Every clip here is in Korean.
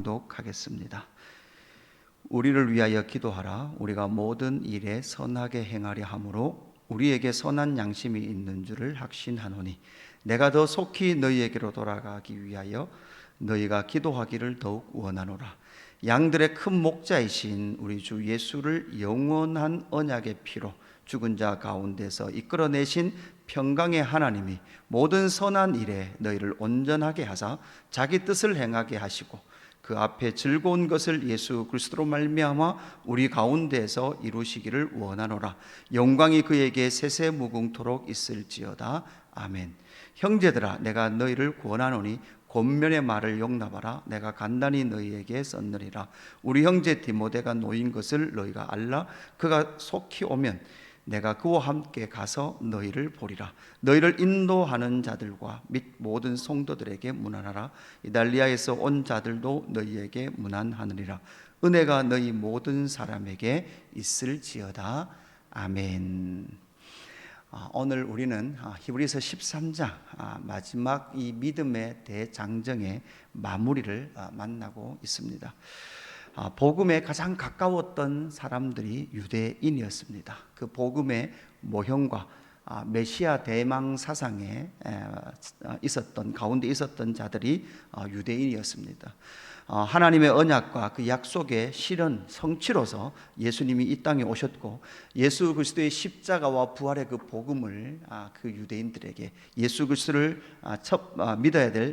봉독하겠습니다. 우리를 위하여 기도하라. 우리가 모든 일에 선하게 행하려 함으로 우리에게 선한 양심이 있는 줄을 확신하노니 내가 더 속히 너희에게로 돌아가기 위하여 너희가 기도하기를 더욱 원하노라. 양들의 큰 목자이신 우리 주 예수를 영원한 언약의 피로 죽은 자 가운데서 이끌어내신 평강의 하나님이 모든 선한 일에 너희를 온전하게 하사 자기 뜻을 행하게 하시고 그 앞에 즐거운 것을 예수 그리스도로 말미암아 우리 가운데에서 이루시기를 원하노라. 영광이 그에게 세세무궁토록 있을지어다. 아멘. 형제들아, 내가 너희를 권하노니 권면의 말을 용납하라. 내가 간단히 너희에게 썼느니라. 우리 형제 디모데가 놓인 것을 너희가 알라. 그가 속히 오면 내가 그와 함께 가서 너희를 보리라. 너희를 인도하는 자들과 및 모든 성도들에게 문안하라. 이달리아에서 온 자들도 너희에게 문안하느니라. 은혜가 너희 모든 사람에게 있을지어다. 아멘. 오늘 우리는 히브리서 13장 마지막 이 믿음의 대장정의 마무리를 만나고 있습니다. 복음에 가장 가까웠던 사람들이 유대인이었습니다. 그 복음의 모형과 메시아 대망 사상에 있었던 가운데 있었던 자들이 유대인이었습니다. 하나님의 언약과 그 약속의 실현 성취로서 예수님이 이 땅에 오셨고 예수 그리스도의 십자가와 부활의 그 복음을 그 유대인들에게 예수 그리스도를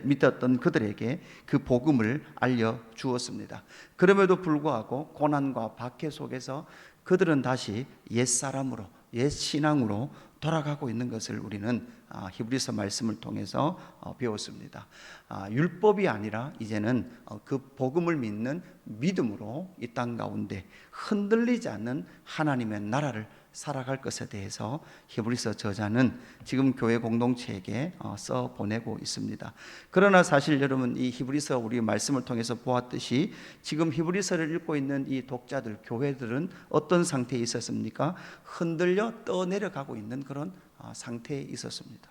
믿었던 그들에게 그 복음을 알려 주었습니다. 그럼에도 불구하고 고난과 박해 속에서 그들은 다시 옛사람으로 옛 신앙으로 돌아가고 있는 것을 우리는 히브리서 말씀을 통해서 배웠습니다. 율법이 아니라 이제는 그 복음을 믿는 믿음으로 이 땅 가운데 흔들리지 않는 하나님의 나라를 살아갈 것에 대해서 히브리서 저자는 지금 교회 공동체에게 써 보내고 있습니다. 그러나 사실 여러분, 이 히브리서 우리 말씀을 통해서 보았듯이 지금 히브리서를 읽고 있는 이 독자들, 교회들은 어떤 상태에 있었습니까? 흔들려 떠내려가고 있는 그런 상태에 있었습니다.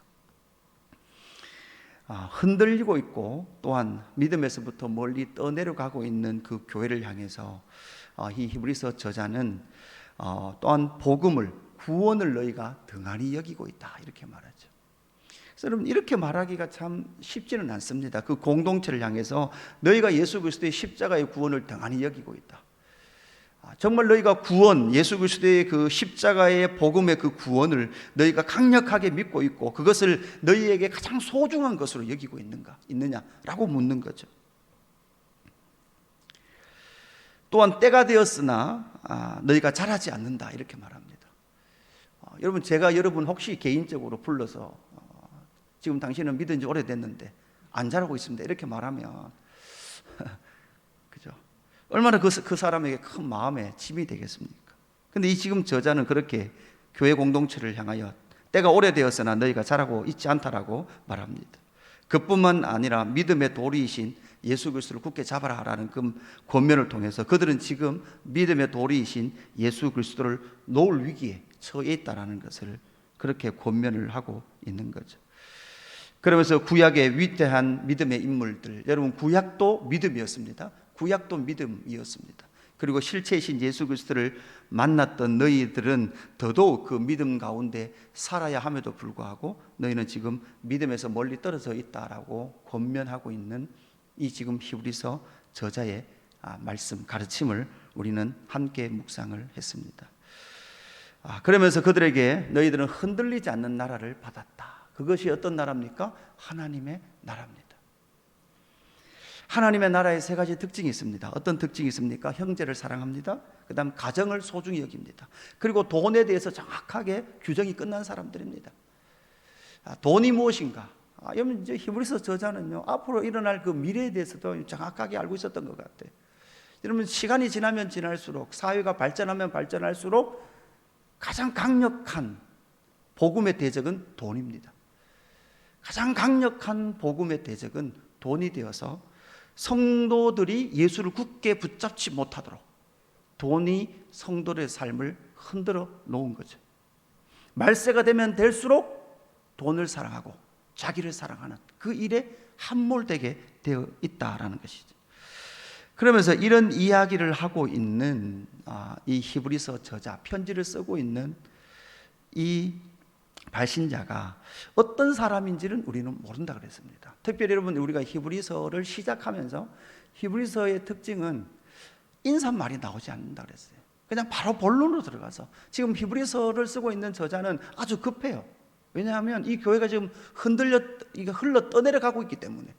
흔들리고 있고 또한 믿음에서부터 멀리 떠내려가고 있는 그 교회를 향해서 이 히브리서 저자는 또한 복음을, 구원을 너희가 등한히 여기고 있다, 이렇게 말하죠. 그래서 여러분, 이렇게 말하기가 참 쉽지는 않습니다. 그 공동체를 향해서 너희가 예수 그리스도의 십자가의 구원을 등한히 여기고 있다. 정말 너희가 구원, 예수 그리스도의 그 십자가의 복음의 그 구원을 너희가 강력하게 믿고 있고 그것을 너희에게 가장 소중한 것으로 여기고 있느냐라고 묻는 거죠. 또한 때가 되었으나 너희가 잘하지 않는다, 이렇게 말합니다. 여러분, 제가 여러분 혹시 개인적으로 불러서 지금 당신은 믿은 지 오래됐는데 안 잘하고 있습니다, 이렇게 말하면 그죠? 얼마나 그 사람에게 큰 마음에 짐이 되겠습니까? 근데 이 지금 저자는 그렇게 교회 공동체를 향하여 때가 오래되었으나 너희가 잘하고 있지 않다라고 말합니다. 그뿐만 아니라 믿음의 도리이신 예수 그리스도를 굳게 잡아라라는 그 권면을 통해서 그들은 지금 믿음의 도리이신 예수 그리스도를 놓을 위기에 처해 있다라는 것을 그렇게 권면을 하고 있는 거죠. 그러면서 구약의 위대한 믿음의 인물들, 여러분, 구약도 믿음이었습니다. 구약도 믿음이었습니다. 그리고 실체이신 예수 그리스도를 만났던 너희들은 더더욱 그 믿음 가운데 살아야 함에도 불구하고 너희는 지금 믿음에서 멀리 떨어져 있다라고 권면하고 있는 이 지금 히브리서 저자의 말씀, 가르침을 우리는 함께 묵상을 했습니다. 그러면서 그들에게 너희들은 흔들리지 않는 나라를 받았다. 그것이 어떤 나라입니까? 하나님의 나라입니다. 하나님의 나라에 세 가지 특징이 있습니다. 어떤 특징이 있습니까? 형제를 사랑합니다. 그 다음 가정을 소중히 여깁니다. 그리고 돈에 대해서 정확하게 규정이 끝난 사람들입니다. 돈이 무엇인가? 여러분, 이제 히브리서 저자는요, 앞으로 일어날 그 미래에 대해서도 정확하게 알고 있었던 것 같아요. 여러분, 시간이 지나면 지날수록, 사회가 발전하면 발전할수록 가장 강력한 복음의 대적은 돈입니다. 가장 강력한 복음의 대적은 돈이 되어서 성도들이 예수를 굳게 붙잡지 못하도록 돈이 성도의 삶을 흔들어 놓은 거죠. 말세가 되면 될수록 돈을 사랑하고 자기를 사랑하는 그 일에 함몰되게 되어 있다라는 것이죠. 그러면서 이런 이야기를 하고 있는 이 히브리서 저자, 편지를 쓰고 있는 이 발신자가 어떤 사람인지는 우리는 모른다 그랬습니다. 특별히 여러분, 우리가 히브리서를 시작하면서 히브리서의 특징은 인사말이 나오지 않는다 그랬어요. 그냥 바로 본론으로 들어가서, 지금 히브리서를 쓰고 있는 저자는 아주 급해요. 왜냐하면 이 교회가 지금 흘러 떠내려가고 있기 때문에,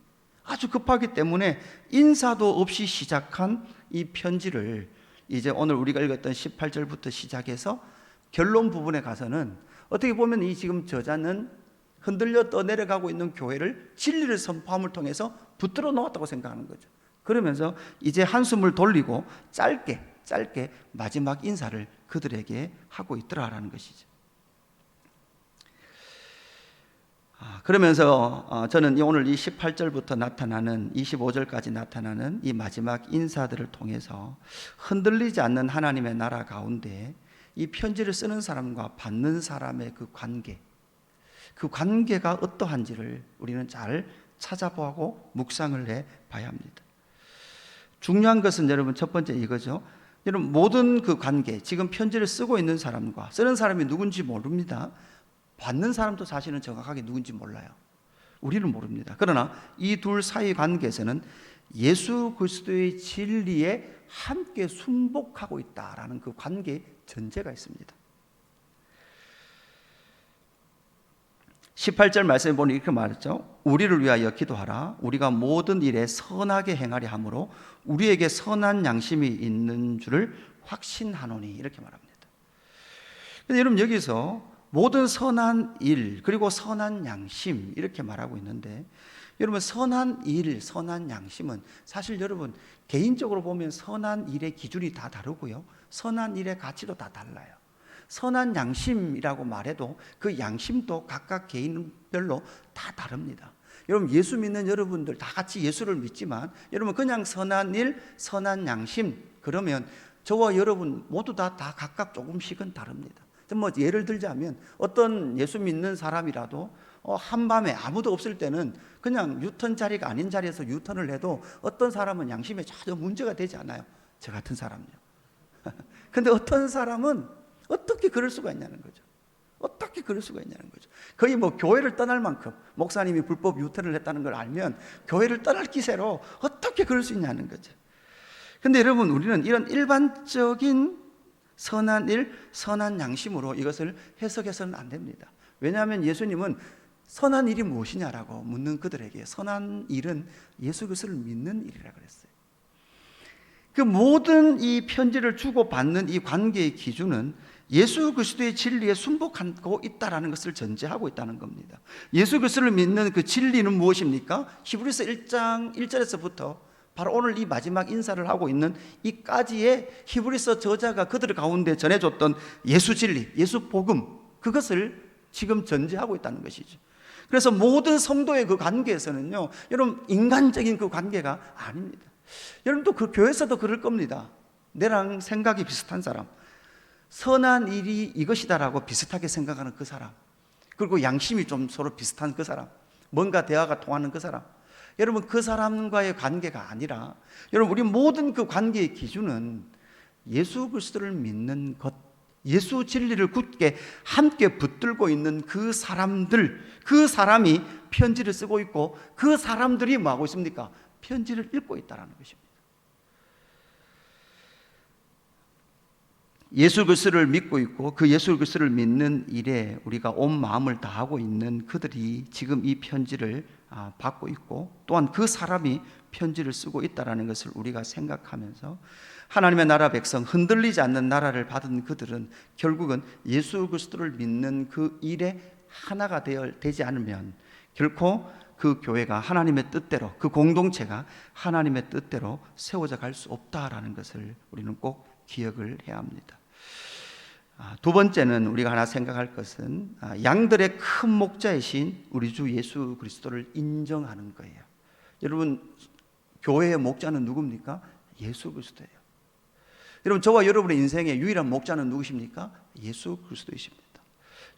아주 급하기 때문에 인사도 없이 시작한 이 편지를 이제 오늘 우리가 읽었던 18절부터 시작해서 결론 부분에 가서는 어떻게 보면 이 지금 저자는 흔들려 떠내려가고 있는 교회를 진리를 선포함을 통해서 붙들어 놓았다고 생각하는 거죠. 그러면서 이제 한숨을 돌리고 짧게 마지막 인사를 그들에게 하고 있더라라는 것이죠. 그러면서 저는 오늘 이 18절부터 나타나는 25절까지 나타나는 이 마지막 인사들을 통해서 흔들리지 않는 하나님의 나라 가운데 이 편지를 쓰는 사람과 받는 사람의 그 관계가 어떠한지를 우리는 잘 찾아보고 묵상을 해 봐야 합니다. 중요한 것은 여러분, 첫 번째 이거죠. 여러분, 모든 그 관계, 지금 편지를 쓰고 있는 사람과 쓰는 사람이 누군지 모릅니다. 받는 사람도 사실은 정확하게 누군지 몰라요. 우리는 모릅니다. 그러나 이 둘 사이 관계에서는 예수 그리스도의 진리에 함께 순복하고 있다라는 그 관계 전제가 있습니다. 18절 말씀에 보니 이렇게 말했죠. 우리를 위하여 기도하라. 우리가 모든 일에 선하게 행하려 함으로 우리에게 선한 양심이 있는 줄을 확신하노니, 이렇게 말합니다. 그런데 여러분, 여기서 모든 선한 일, 그리고 선한 양심, 이렇게 말하고 있는데, 여러분, 선한 일, 선한 양심은 사실 여러분, 개인적으로 보면 선한 일의 기준이 다 다르고요, 선한 일의 가치도 다 달라요. 선한 양심이라고 말해도 그 양심도 각각 개인별로 다 다릅니다. 여러분, 예수 믿는 여러분들 다 같이 예수를 믿지만, 여러분 그냥 선한 일, 선한 양심, 그러면 저와 여러분 모두 다 각각 조금씩은 다릅니다. 뭐 예를 들자면, 어떤 예수 믿는 사람이라도 한밤에 아무도 없을 때는 그냥 유턴 자리가 아닌 자리에서 유턴을 해도 어떤 사람은 양심에 전혀 문제가 되지 않아요. 저 같은 사람요. 근데 어떤 사람은 어떻게 그럴 수가 있냐는 거죠. 어떻게 그럴 수가 있냐는 거죠. 거의 뭐 교회를 떠날 만큼, 목사님이 불법 유턴을 했다는 걸 알면 교회를 떠날 기세로 어떻게 그럴 수 있냐는 거죠. 근데 여러분, 우리는 이런 일반적인 선한 일, 선한 양심으로 이것을 해석해서는 안 됩니다. 왜냐하면 예수님은 선한 일이 무엇이냐라고 묻는 그들에게 선한 일은 예수 그리스도를 믿는 일이라고 그랬어요. 그 모든 이 편지를 주고받는 이 관계의 기준은 예수 그리스도의 진리에 순복하고 있다는 것을 전제하고 있다는 겁니다. 예수 그리스도를 믿는 그 진리는 무엇입니까? 히브리서 1장 1절에서부터 바로 오늘 이 마지막 인사를 하고 있는 이까지의 히브리서 저자가 그들 가운데 전해줬던 예수 진리, 예수 복음, 그것을 지금 전제하고 있다는 것이죠. 그래서 모든 성도의 그 관계에서는요, 여러분, 인간적인 그 관계가 아닙니다. 여러분도 그 교회에서도 그럴 겁니다. 내랑 생각이 비슷한 사람, 선한 일이 이것이다라고 비슷하게 생각하는 그 사람, 그리고 양심이 좀 서로 비슷한 그 사람, 뭔가 대화가 통하는 그 사람, 여러분, 그 사람과의 관계가 아니라, 여러분, 우리 모든 그 관계의 기준은 예수 그리스도를 믿는 것, 예수 진리를 굳게 함께 붙들고 있는 그 사람들, 그 사람이 편지를 쓰고 있고, 그 사람들이 뭐 하고 있습니까? 편지를 읽고 있다는 것입니다. 예수 그리스도를 믿고 있고 그 예수 그리스도를 믿는 일에 우리가 온 마음을 다하고 있는 그들이 지금 이 편지를 받고 있고, 또한 그 사람이 편지를 쓰고 있다는 것을 우리가 생각하면서 하나님의 나라 백성, 흔들리지 않는 나라를 받은 그들은 결국은 예수 그리스도를 믿는 그 일에 하나가 되지 않으면 결코 그 교회가 하나님의 뜻대로, 그 공동체가 하나님의 뜻대로 세워져 갈 수 없다라는 것을 우리는 꼭 기억을 해야 합니다. 두 번째는 우리가 하나 생각할 것은 양들의 큰 목자이신 우리 주 예수 그리스도를 인정하는 거예요. 여러분, 교회의 목자는 누굽니까? 예수 그리스도예요. 여러분, 저와 여러분의 인생의 유일한 목자는 누구십니까? 예수 그리스도이십니다.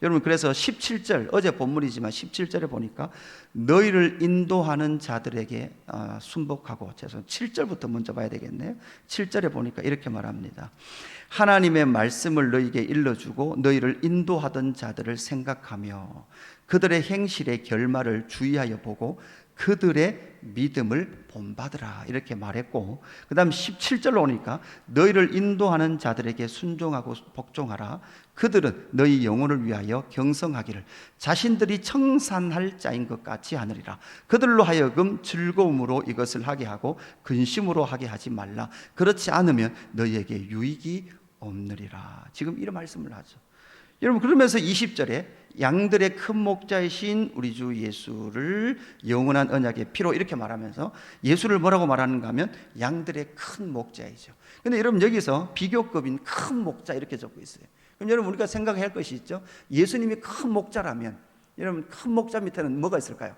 여러분, 그래서 17절, 어제 본문이지만 17절에 보니까 너희를 인도하는 자들에게 순복하고, 죄송합니다, 7절부터 먼저 봐야 되겠네요. 7절에 보니까 이렇게 말합니다. 하나님의 말씀을 너희에게 일러주고 너희를 인도하던 자들을 생각하며 그들의 행실의 결말을 주의하여 보고 그들의 믿음을 본받으라, 이렇게 말했고, 그 다음 17절로 오니까 너희를 인도하는 자들에게 순종하고 복종하라. 그들은 너희 영혼을 위하여 경성하기를 자신들이 청산할 자인 것 같이 하느리라. 그들로 하여금 즐거움으로 이것을 하게 하고 근심으로 하게 하지 말라. 그렇지 않으면 너희에게 유익이 없느리라. 지금 이런 말씀을 하죠. 여러분, 그러면서 20절에 양들의 큰 목자이신 우리 주 예수를 영원한 언약의 피로, 이렇게 말하면서 예수를 뭐라고 말하는가 하면 양들의 큰 목자이죠. 근데 여러분, 여기서 비교급인 큰 목자 이렇게 적고 있어요. 그럼 여러분, 우리가 생각해야 할 것이 있죠. 예수님이 큰 목자라면 여러분, 큰 목자 밑에는 뭐가 있을까요?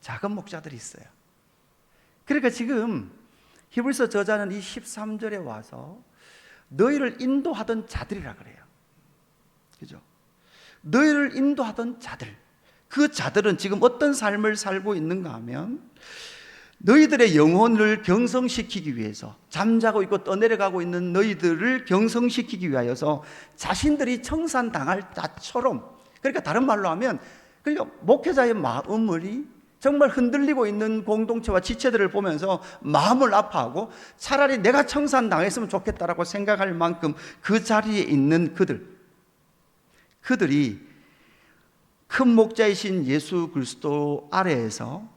작은 목자들이 있어요. 그러니까 지금 히브리서 저자는 이 13절에 와서 너희를 인도하던 자들이라 그래요. 그죠? 너희를 인도하던 자들, 그 자들은 지금 어떤 삶을 살고 있는가 하면 너희들의 영혼을 경성시키기 위해서, 잠자고 있고 떠내려가고 있는 너희들을 경성시키기 위하여서 자신들이 청산당할 자처럼, 그러니까 다른 말로 하면, 그러니까 목회자의 마음을 정말 흔들리고 있는 공동체와 지체들을 보면서 마음을 아파하고 차라리 내가 청산당했으면 좋겠다라고 생각할 만큼 그 자리에 있는 그들이 큰 목자이신 예수 그리스도 아래에서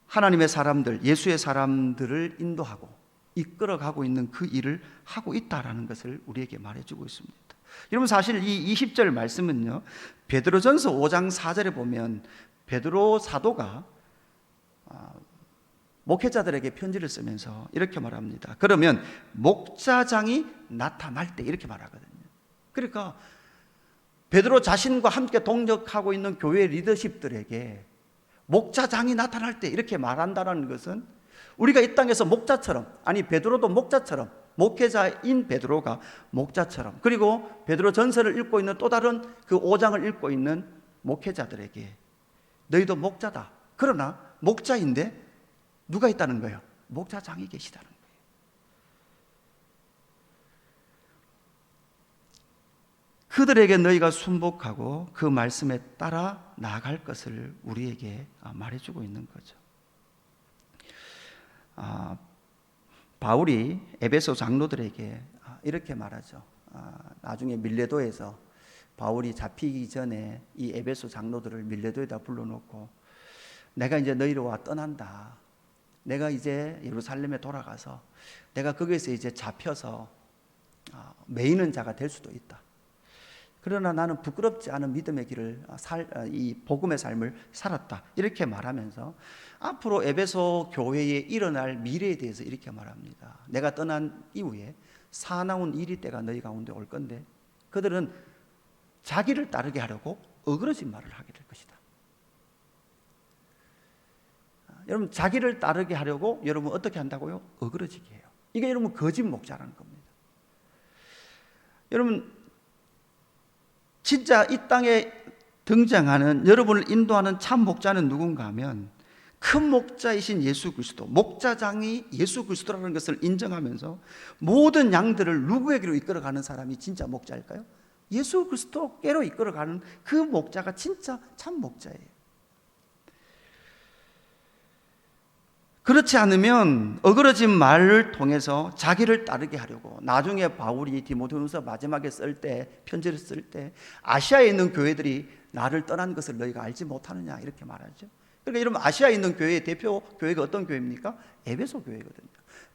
하나님의 사람들, 예수의 사람들을 인도하고 이끌어가고 있는 그 일을 하고 있다라는 것을 우리에게 말해주고 있습니다. 여러분, 사실 이 20절 말씀은요, 베드로전서 5장 4절에 보면 베드로 사도가 목회자들에게 편지를 쓰면서 이렇게 말합니다. 그러면 목자장이 나타날 때, 이렇게 말하거든요. 그러니까 베드로 자신과 함께 동역하고 있는 교회 리더십들에게 목자장이 나타날 때 이렇게 말한다는 것은, 우리가 이 땅에서 목자처럼, 아니 베드로도 목자처럼, 목회자인 베드로가 목자처럼, 그리고 베드로 전서를 읽고 있는 또 다른 그 5장을 읽고 있는 목회자들에게 너희도 목자다. 그러나 목자인데 누가 있다는 거예요? 목자장이 계시다는 거예요. 그들에게 너희가 순복하고 그 말씀에 따라 나아갈 것을 우리에게 말해주고 있는 거죠. 바울이 에베소 장로들에게 이렇게 말하죠. 나중에 밀레도에서 바울이 잡히기 전에 이 에베소 장로들을 밀레도에다 불러놓고, 내가 이제 너희로와 떠난다. 내가 이제 예루살렘에 돌아가서 내가 거기에서 이제 잡혀서 매이는 자가 될 수도 있다. 그러나 나는 부끄럽지 않은 믿음의 길을, 이 복음의 삶을 살았다. 이렇게 말하면서 앞으로 에베소 교회에 일어날 미래에 대해서 이렇게 말합니다. 내가 떠난 이후에 사나운 일이 때가 너희 가운데 올 건데 그들은 자기를 따르게 하려고 어그러진 말을 하게 될 것이다. 여러분, 자기를 따르게 하려고 여러분 어떻게 한다고요? 어그러지게 해요. 이게 여러분 거짓 목자라는 겁니다. 여러분, 진짜 이 땅에 등장하는, 여러분을 인도하는 참 목자는 누군가 하면 큰 목자이신 예수 그리스도, 목자장이 예수 그리스도라는 것을 인정하면서 모든 양들을 누구에게로 이끌어가는 사람이 진짜 목자일까요? 예수 그리스도께로 이끌어가는 그 목자가 진짜 참 목자예요. 그렇지 않으면 어그러진 말을 통해서 자기를 따르게 하려고, 나중에 바울이 디모데후서 마지막에 쓸 때, 편지를 쓸 때 아시아에 있는 교회들이 나를 떠난 것을 너희가 알지 못하느냐, 이렇게 말하죠. 그러니까 여러분, 아시아에 있는 교회의 대표 교회가 어떤 교회입니까? 에베소 교회거든요.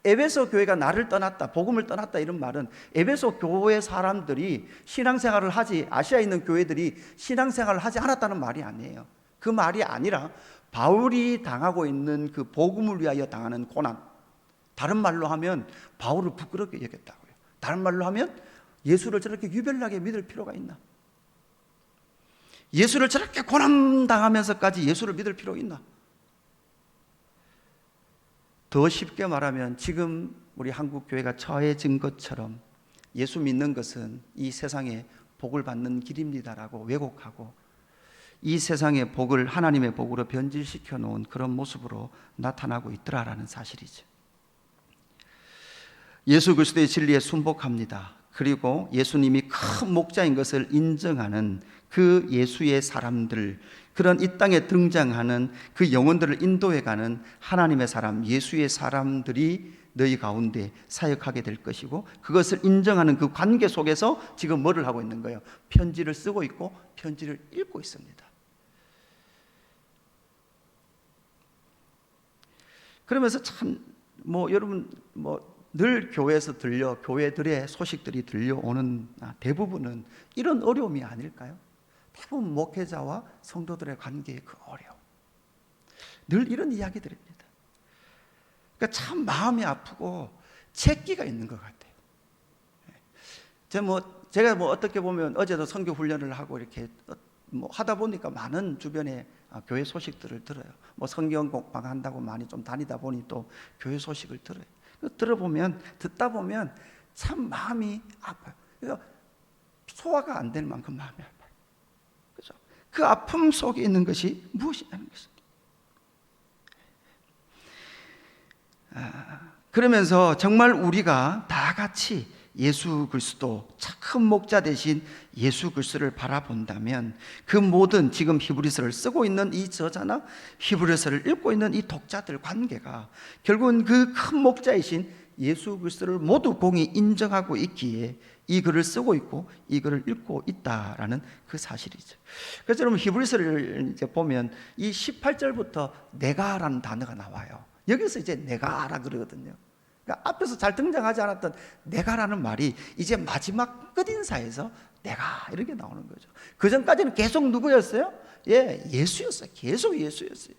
에베소 교회가 나를 떠났다, 복음을 떠났다, 이런 말은 에베소 교회 사람들이 신앙생활을 하지, 아시아에 있는 교회들이 신앙생활을 하지 않았다는 말이 아니에요. 그 말이 아니라 바울이 당하고 있는 그 복음을 위하여 당하는 고난, 다른 말로 하면 바울을 부끄럽게 여겼다고요. 다른 말로 하면 예수를 저렇게 유별나게 믿을 필요가 있나? 예수를 저렇게 고난당하면서까지 예수를 믿을 필요가 있나? 더 쉽게 말하면 지금 우리 한국 교회가 처해진 것처럼 예수 믿는 것은 이 세상에 복을 받는 길입니다라고 왜곡하고 이 세상의 복을 하나님의 복으로 변질시켜 놓은 그런 모습으로 나타나고 있더라라는 사실이죠. 예수 그리스도의 진리에 순복합니다. 그리고 예수님이 큰 목자인 것을 인정하는 그 예수의 사람들, 그런 이 땅에 등장하는 그 영혼들을 인도해가는 하나님의 사람, 예수의 사람들이 너희 가운데 사역하게 될 것이고, 그것을 인정하는 그 관계 속에서 지금 뭐를 하고 있는 거예요? 편지를 쓰고 있고 편지를 읽고 있습니다. 그러면서 참 여러분 늘 교회에서 교회들의 소식들이 들려오는 대부분은 이런 어려움이 아닐까요? 대부분 목회자와 성도들의 관계의 그 어려움, 늘 이런 이야기들입니다. 그러니까 참 마음이 아프고 채기가 있는 것 같아요. 제가 어떻게 보면 어제도 선교 훈련을 하고 이렇게 하다 보니까 많은 주변에 교회 소식들을 들어요. 성경 공부한다고 많이 좀 다니다 보니 또 교회 소식을 들어요. 듣다 보면 참 마음이 아파요. 그래서 소화가 안 될 만큼 마음이 아파요. 그죠? 그 아픔 속에 있는 것이 무엇이냐는 것입니다. 그러면서 정말 우리가 다 같이 예수 그리스도 큰 목자 대신 예수 그리스도를 바라본다면 그 모든 지금 히브리서를 쓰고 있는 이 저자나 히브리서를 읽고 있는 이 독자들 관계가 결국은 그 큰 목자이신 예수 그리스도를 모두 공히 인정하고 있기에 이 글을 쓰고 있고 이 글을 읽고 있다라는 그 사실이죠. 그래서 여러분 히브리서를 이제 보면 이 18절부터 내가라는 단어가 나와요. 여기서 이제 내가라 그러거든요. 그러니까 앞에서 잘 등장하지 않았던 내가라는 말이 이제 마지막 끝인사에서 내가 이렇게 나오는 거죠. 그 전까지는 계속 누구였어요? 예수였어요. 계속 예수였어요.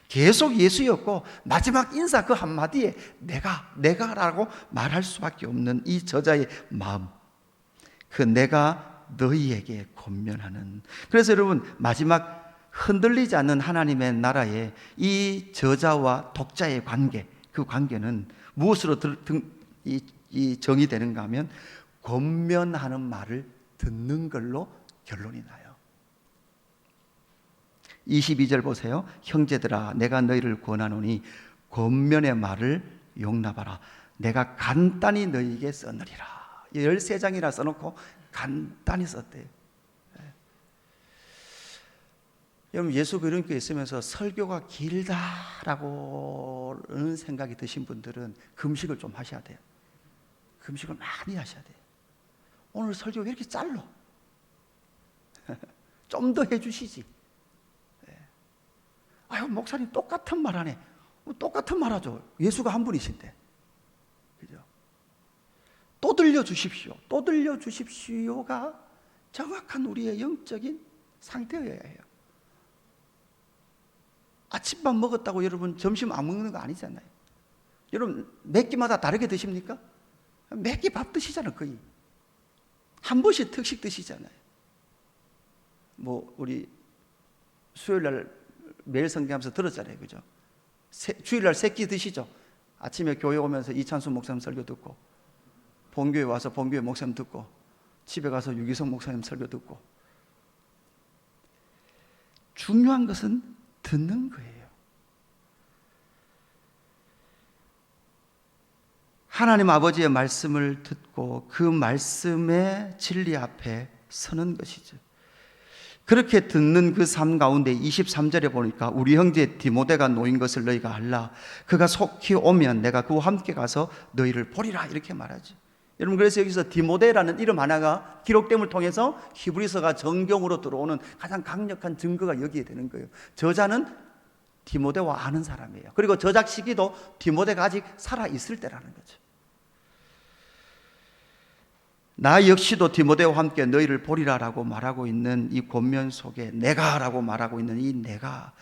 계속 예수였고 마지막 인사 그 한마디에 내가라고 말할 수밖에 없는 이 저자의 마음, 그 내가 너희에게 권면하는. 그래서 여러분 마지막 흔들리지 않는 하나님의 나라의 이 저자와 독자의 관계, 그 관계는 무엇으로 정의되는가 하면 권면하는 말을 듣는 걸로 결론이 나요. 22절 보세요. 형제들아 내가 너희를 권하노니 권면의 말을 용납하라. 내가 간단히 너희에게 써느리라. 13장이라 써놓고 간단히 썼대요. 여러분 예수 그리스도에 있으면서 설교가 길다라고는 생각이 드신 분들은 금식을 좀 하셔야 돼요. 금식을 많이 하셔야 돼요. 오늘 설교가 왜 이렇게 짧어? 좀 더 해주시지. 아유 목사님 똑같은 말 하네. 똑같은 말 하죠. 예수가 한 분이신데. 그죠? 또 들려주십시오. 또 들려주십시오가 정확한 우리의 영적인 상태여야 해요. 아침밥 먹었다고 여러분 점심 안 먹는 거 아니잖아요. 여러분 몇 끼마다 다르게 드십니까? 몇 끼 밥 드시잖아요. 거의 한 번씩 특식 드시잖아요. 우리 수요일날 매일 성경하면서 들었잖아요. 그죠? 주일날 3끼 드시죠. 아침에 교회 오면서 이찬수 목사님 설교 듣고, 본교회 와서 본교회 목사님 듣고, 집에 가서 유기성 목사님 설교 듣고. 중요한 것은 듣는 거예요. 하나님 아버지의 말씀을 듣고 그 말씀의 진리 앞에 서는 것이죠. 그렇게 듣는 그 삶 가운데 23절에 보니까 우리 형제 디모데가 놓인 것을 너희가 알라. 그가 속히 오면 내가 그와 함께 가서 너희를 보리라. 이렇게 말하죠. 여러분 그래서 여기서 디모데라는 이름 하나가 기록됨을 통해서 히브리서가 정경으로 들어오는 가장 강력한 증거가 여기에 되는 거예요. 저자는 디모데와 아는 사람이에요. 그리고 저작 시기도 디모데가 아직 살아있을 때라는 거죠. 나 역시도 디모데와 함께 너희를 보리라라고 말하고 있는 이 권면 속에 내가라고 말하고 있는 이 내가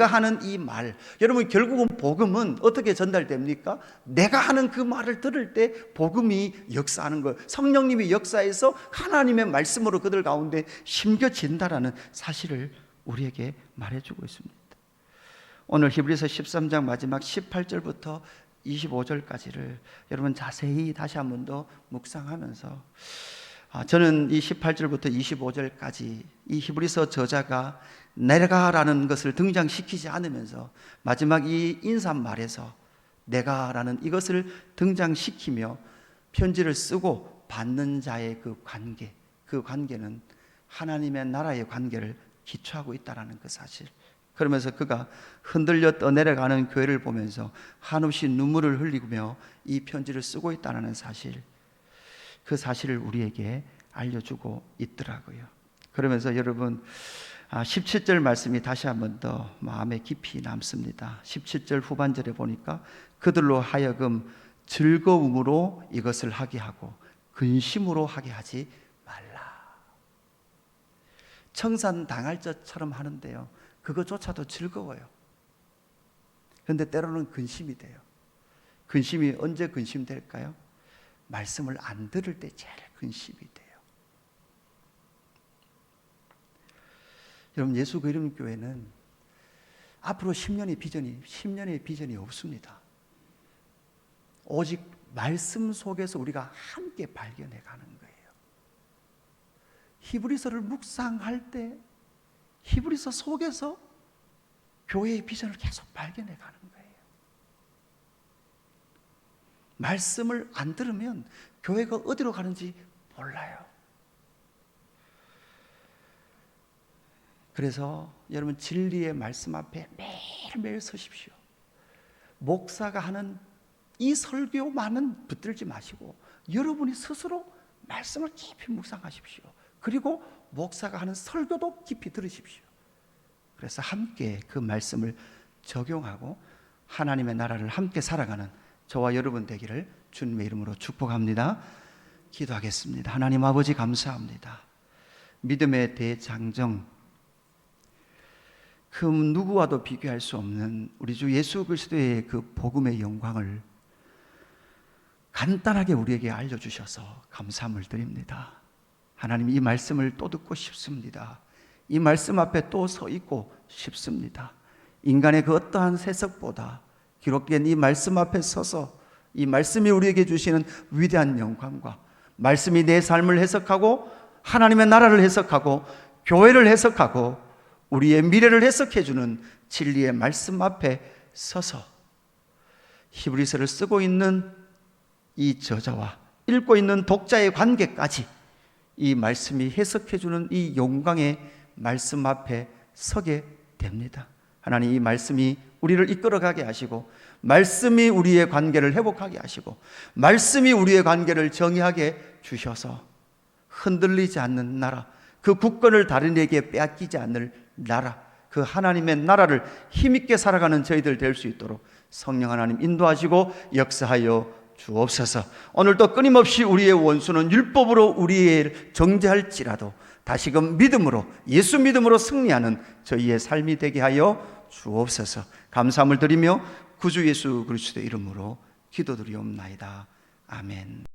하는 이 말, 여러분 결국은 복음은 어떻게 전달됩니까? 내가 하는 그 말을 들을 때 복음이 역사하는 거예요. 성령님이 역사해서 하나님의 말씀으로 그들 가운데 심겨진다라는 사실을 우리에게 말해주고 있습니다. 오늘 히브리서 13장 마지막 18절부터 25절까지를 여러분 자세히 다시 한 번 더 묵상하면서 저는 이 18절부터 25절까지 이 히브리서 저자가 내가라는 것을 등장시키지 않으면서 마지막 이 인사말에서 내가라는 이것을 등장시키며 편지를 쓰고 받는 자의 그 관계는 하나님의 나라의 관계를 기초하고 있다는 그 사실. 그러면서 그가 흔들려 떠내려가는 교회를 보면서 한없이 눈물을 흘리며 이 편지를 쓰고 있다는 사실, 그 사실을 우리에게 알려주고 있더라고요. 그러면서 여러분 17절 말씀이 다시 한번 더 마음에 깊이 남습니다. 17절 후반절에 보니까 그들로 하여금 즐거움으로 이것을 하게 하고 근심으로 하게 하지 말라. 청산당할 것처럼 하는데요, 그것조차도 즐거워요. 그런데 때로는 근심이 돼요. 근심이 언제 근심될까요? 말씀을 안 들을 때 제일 근심이 돼요. 여러분, 예수 그리스도 교회는 앞으로 10년의 비전이 없습니다. 오직 말씀 속에서 우리가 함께 발견해 가는 거예요. 히브리서를 묵상할 때 히브리서 속에서 교회의 비전을 계속 발견해 가는 거예요. 말씀을 안 들으면 교회가 어디로 가는지 몰라요. 그래서 여러분, 진리의 말씀 앞에 매일매일 서십시오. 목사가 하는 이 설교만은 붙들지 마시고 여러분이 스스로 말씀을 깊이 묵상하십시오. 그리고 목사가 하는 설교도 깊이 들으십시오. 그래서 함께 그 말씀을 적용하고 하나님의 나라를 함께 살아가는 저와 여러분 되기를 주님의 이름으로 축복합니다. 기도하겠습니다. 하나님 아버지, 감사합니다. 믿음의 대장정, 그 누구와도 비교할 수 없는 우리 주 예수 그리스도의 그 복음의 영광을 간단하게 우리에게 알려주셔서 감사함을 드립니다. 하나님, 이 말씀을 또 듣고 싶습니다. 이 말씀 앞에 또 서 있고 싶습니다. 인간의 그 어떠한 해석보다 기록된 이 말씀 앞에 서서 이 말씀이 우리에게 주시는 위대한 영광과 말씀이 내 삶을 해석하고 하나님의 나라를 해석하고 교회를 해석하고 우리의 미래를 해석해주는 진리의 말씀 앞에 서서 히브리서를 쓰고 있는 이 저자와 읽고 있는 독자의 관계까지 이 말씀이 해석해주는 이 영광의 말씀 앞에 서게 됩니다. 하나님, 이 말씀이 우리를 이끌어가게 하시고 말씀이 우리의 관계를 회복하게 하시고 말씀이 우리의 관계를 정의하게 주셔서 흔들리지 않는 나라, 그 국권을 다른 이에게 빼앗기지 않을 나라, 그 하나님의 나라를 힘있게 살아가는 저희들 될 수 있도록 성령 하나님 인도하시고 역사하여 주옵소서. 오늘도 끊임없이 우리의 원수는 율법으로 우리를 정죄할지라도 다시금 믿음으로, 예수 믿음으로 승리하는 저희의 삶이 되게 하여 주옵소서. 감사함을 드리며 구주 예수 그리스도의 이름으로 기도드리옵나이다. 아멘.